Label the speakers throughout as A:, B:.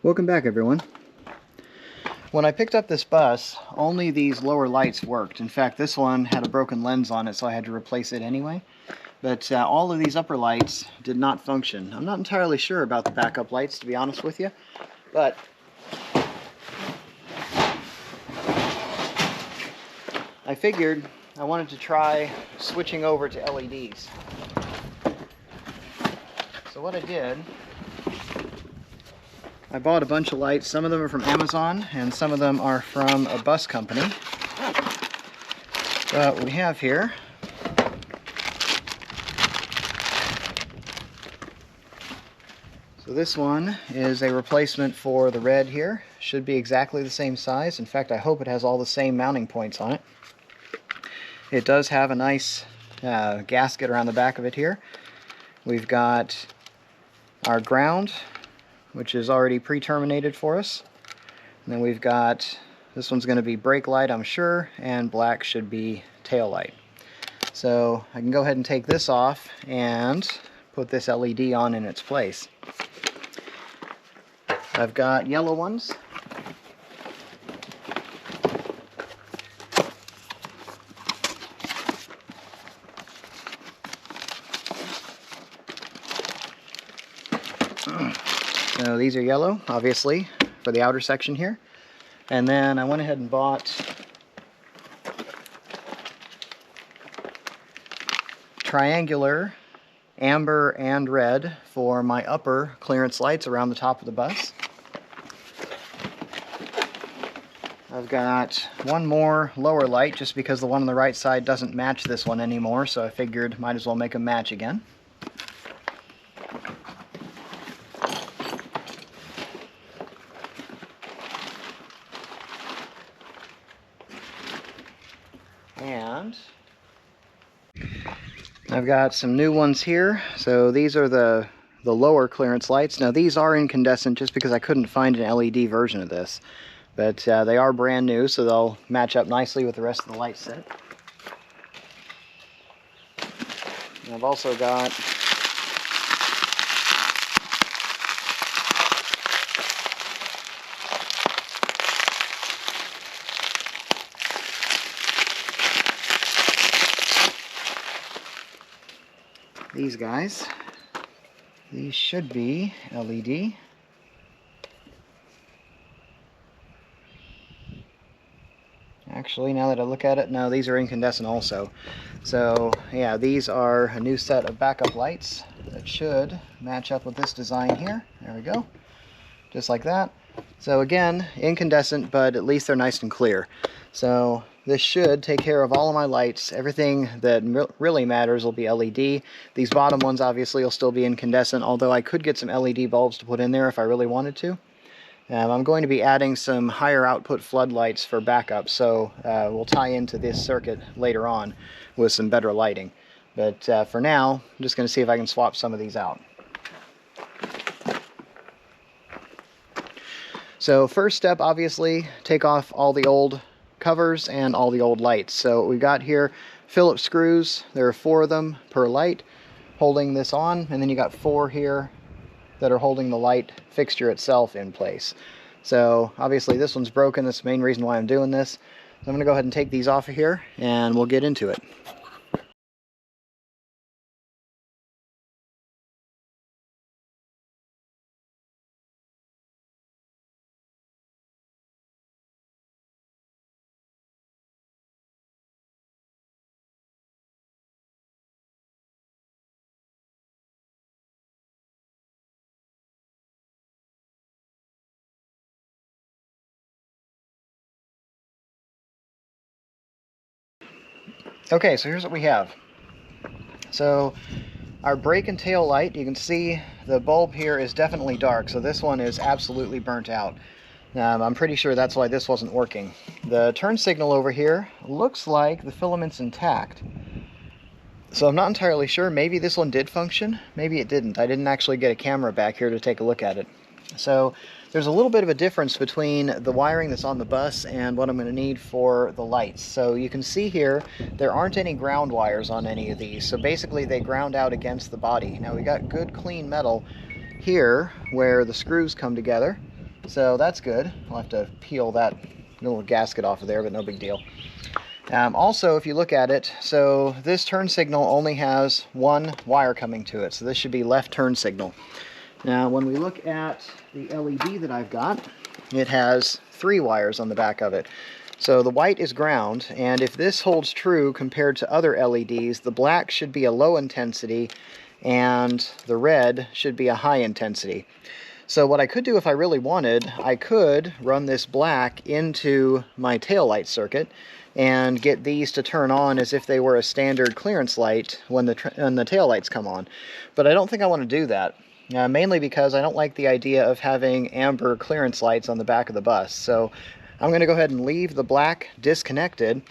A: Welcome back, everyone. When I picked up this bus, only these lower lights worked. In fact, this one had a broken lens on it, so I had to replace it anyway. But all of these upper lights did not function. I'm not entirely sure about the backup lights, to be honest with you, but I figured I wanted to try switching over to LEDs. So what I did, I bought a bunch of lights. Some of them are from Amazon and some of them are from a bus company. But what we have here so this one is a replacement for the red here. Should be exactly the same size. In fact, I hope it has all the same mounting points on it. It does have a nice gasket around the back of it here. We've got our ground, which is already pre-terminated for us. And then we've got, this one's going to be brake light, I'm sure, and black should be tail light. So I can go ahead and take this off and put this LED on in its place. I've got yellow ones. So these are yellow, obviously, for the outer section here. And then I went ahead and bought triangular amber and red for my upper clearance lights around the top of the bus. I've got one more lower light just because the one on the right side doesn't match this one anymore, so I figured might as well make them match again. And I've got some new ones here. So these are the lower clearance lights. Now these are incandescent just because I couldn't find an LED version of this. But they are brand new, so they'll match up nicely with the rest of the light set. And I've also got these guys. These should be LED. Actually, now that I look at it, no, these are incandescent also. So yeah, these are a new set of backup lights that should match up with this design here. There we go. Just like that. So again, incandescent, but at least they're nice and clear. So this should take care of all of my lights. Everything that really matters will be LED. These bottom ones obviously will still be incandescent, although I could get some LED bulbs to put in there if I really wanted to. I'm going to be adding some higher output floodlights for backup, so we'll tie into this circuit later on with some better lighting. But for now, I'm just going to see if I can swap some of these out. So first step, obviously, take off all the old covers and all the old lights. So we've got here Phillips screws. There are 4 of them per light holding this on, and then you got 4 here that are holding the light fixture itself in place. So obviously this one's broken. That's the main reason why I'm doing this. So I'm going to go ahead and take these off of here and we'll get into it. Okay, so here's what we have. So our brake and tail light, you can see the bulb here is definitely dark, so this one is absolutely burnt out. I'm pretty sure that's why this wasn't working. The turn signal over here looks like the filament's intact. So I'm not entirely sure. Maybe this one did function, maybe it didn't. I didn't actually get a camera back here to take a look at it. So there's a little bit of a difference between the wiring that's on the bus and what I'm going to need for the lights. So you can see here there aren't any ground wires on any of these, so basically they ground out against the body. Now we got good clean metal here where the screws come together, So that's good. I'll have to peel that little gasket off of there, but no big deal. Also, if you look at it, so this turn signal only has one wire coming to it, so this should be left turn signal. Now, when we look at the LED that I've got, it has 3 wires on the back of it. So the white is ground, and if this holds true compared to other LEDs, the black should be a low intensity, and the red should be a high intensity. So what I could do if I really wanted, I could run this black into my taillight circuit and get these to turn on as if they were a standard clearance light when the taillights come on. But I don't think I want to do that, mainly because I don't like the idea of having amber clearance lights on the back of the bus. So I'm going to go ahead and leave the black disconnected,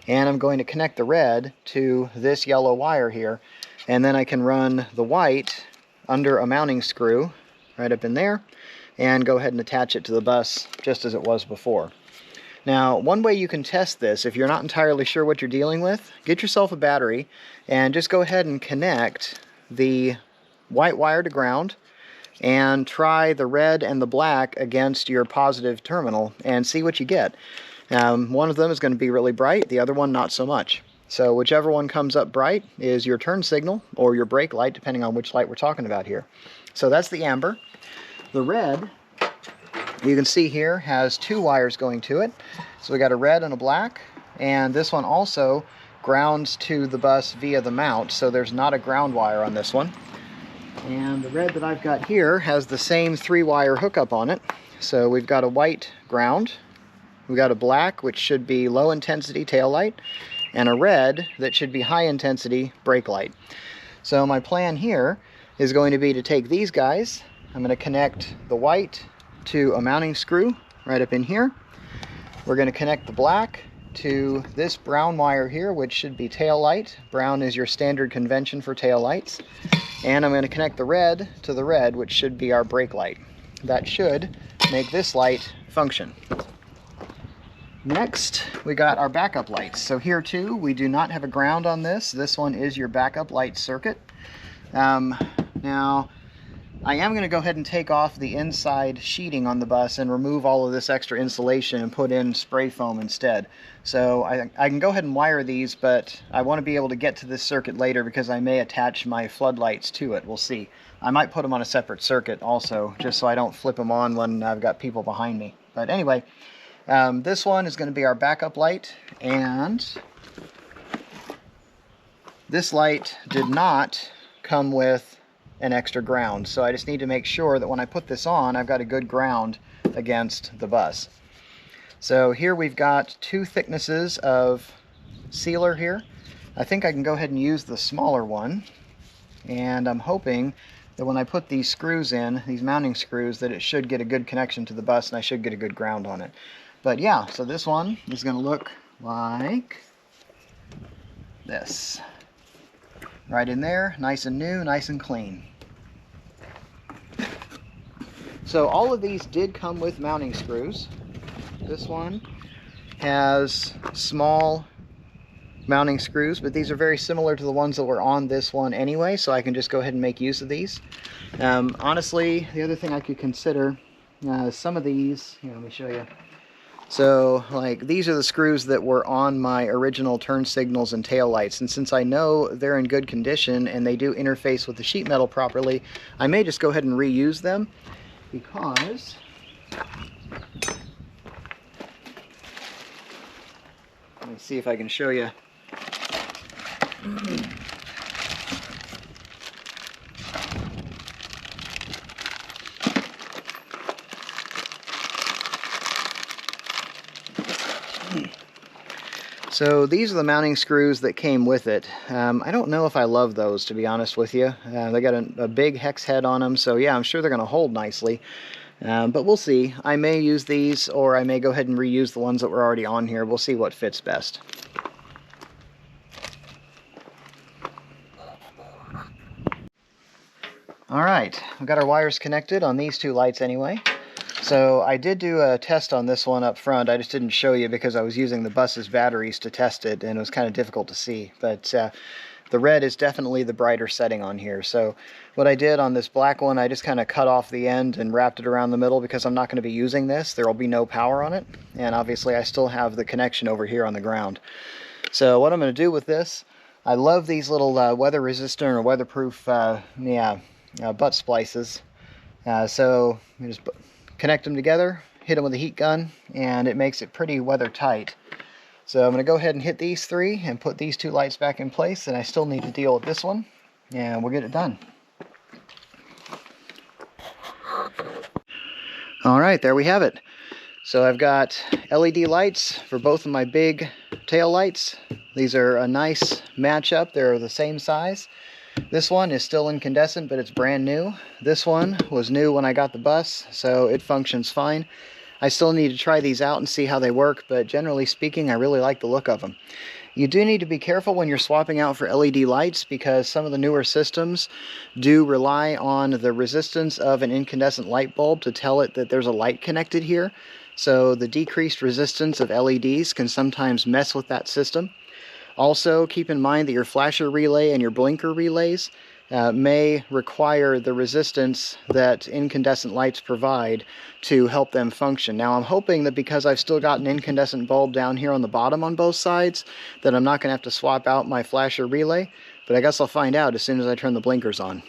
A: and I'm going to connect the red to this yellow wire here, and then I can run the white under a mounting screw right up in there and go ahead and attach it to the bus just as it was before. Now, one way you can test this, if you're not entirely sure what you're dealing with, get yourself a battery and just go ahead and connect the white wire to ground and try the red and the black against your positive terminal and see what you get. One of them is going to be really bright, the other one not so much. So whichever one comes up bright is your turn signal or your brake light, depending on which light we're talking about here. So that's the amber. The red, you can see here, has 2 wires going to it. So we got a red and a black, and this one also grounds to the bus via the mount, so there's not a ground wire on this one. And the red that I've got here has the same 3-wire hookup on it. So we've got a white ground, we've got a black, which should be low intensity tail light, and a red that should be high intensity brake light. So my plan here is going to be to take these guys, I'm going to connect the white to a mounting screw right up in here. We're going to connect the black to this brown wire here, which should be tail light. Brown is your standard convention for tail lights. And I'm going to connect the red to the red, which should be our brake light. That should make this light function. Next, we got our backup lights. So here too, we do not have a ground on this. This one is your backup light circuit. Now, I am going to go ahead and take off the inside sheeting on the bus and remove all of this extra insulation and put in spray foam instead. So I can go ahead and wire these, but I want to be able to get to this circuit later because I may attach my floodlights to it. We'll see. I might put them on a separate circuit also, just so I don't flip them on when I've got people behind me. But anyway, this one is going to be our backup light, and this light did not come with an extra ground, so I just need to make sure that when I put this on, I've got a good ground against the bus. So here we've got 2 thicknesses of sealer here. I think I can go ahead and use the smaller one, and I'm hoping that when I put these screws in, these mounting screws, that it should get a good connection to the bus and I should get a good ground on it. But yeah, so this one is going to look like this. Right in there, nice and new, nice and clean. So all of these did come with mounting screws. This one has small mounting screws, but these are very similar to the ones that were on this one anyway, so I can just go ahead and make use of these. Honestly, the other thing I could consider, some of these, here, let me show you. So, like, these are the screws that were on my original turn signals and tail lights, and since I know they're in good condition and they do interface with the sheet metal properly, I may just go ahead and reuse them, because let me see if I can show you. So these are the mounting screws that came with it. I don't know if I love those, to be honest with you. They got a big hex head on them, so yeah, I'm sure they're going to hold nicely. But we'll see. I may use these, or I may go ahead and reuse the ones that were already on here. We'll see what fits best. Alright, we've got our wires connected on these 2 lights anyway. So I did do a test on this one up front. I just didn't show you because I was using the bus's batteries to test it, and it was kind of difficult to see. But the red is definitely the brighter setting on here. So what I did on this black one, I just kind of cut off the end and wrapped it around the middle because I'm not going to be using this. There will be no power on it, and obviously I still have the connection over here on the ground. So what I'm going to do with this, I love these little weather resistant or weatherproof butt splices. So you just connect them together, hit them with a heat gun, and it makes it pretty weather tight. So I'm going to go ahead and hit these 3 and put these 2 lights back in place, and I still need to deal with this one, and we'll get it done. Alright, there we have it. So I've got LED lights for both of my big tail lights. These are a nice matchup. They're the same size. This one is still incandescent, but it's brand new. This one was new when I got the bus, so it functions fine. I still need to try these out and see how they work, but generally speaking, I really like the look of them. You do need to be careful when you're swapping out for LED lights because some of the newer systems do rely on the resistance of an incandescent light bulb to tell it that there's a light connected here. So the decreased resistance of LEDs can sometimes mess with that system. Also, keep in mind that your flasher relay and your blinker relays may require the resistance that incandescent lights provide to help them function. Now, I'm hoping that because I've still got an incandescent bulb down here on the bottom on both sides, that I'm not going to have to swap out my flasher relay, but I guess I'll find out as soon as I turn the blinkers on.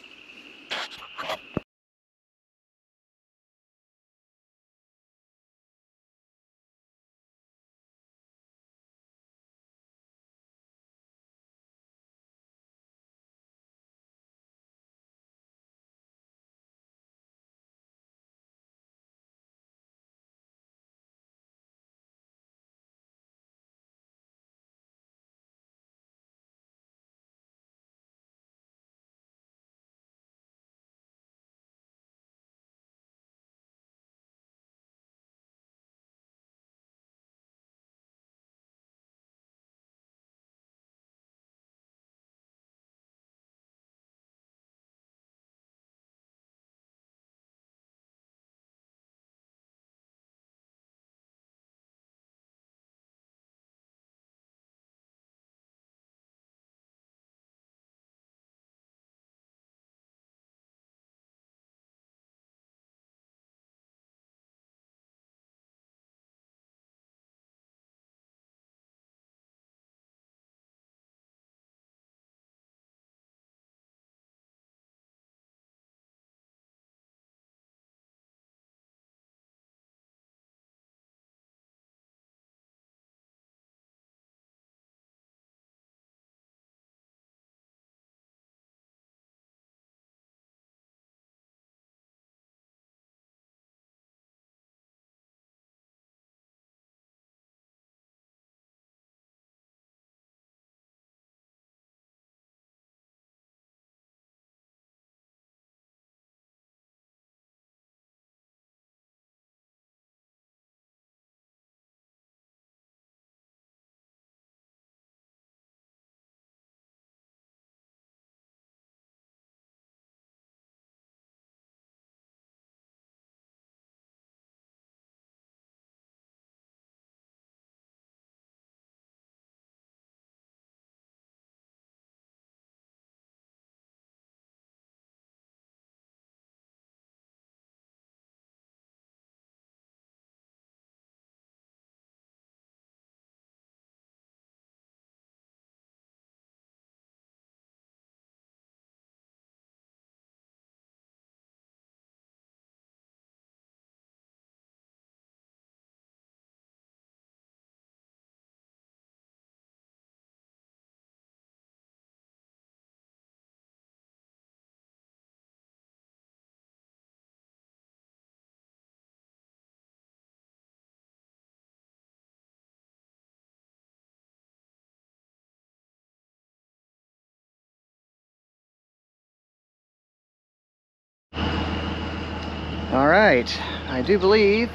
A: All right, I do believe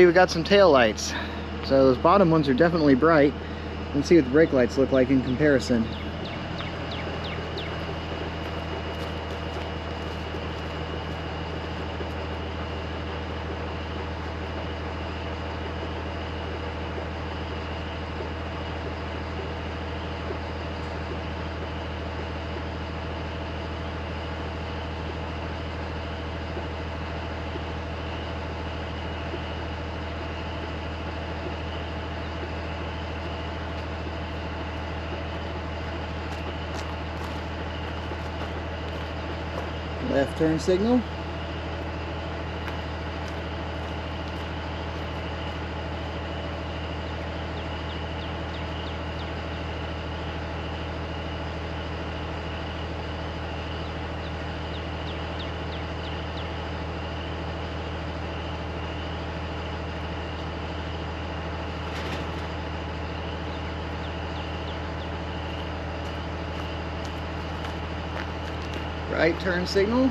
A: we got some tail lights. So those bottom ones are definitely bright. Let's see what the brake lights look like in comparison. Left turn signal. Right turn signal.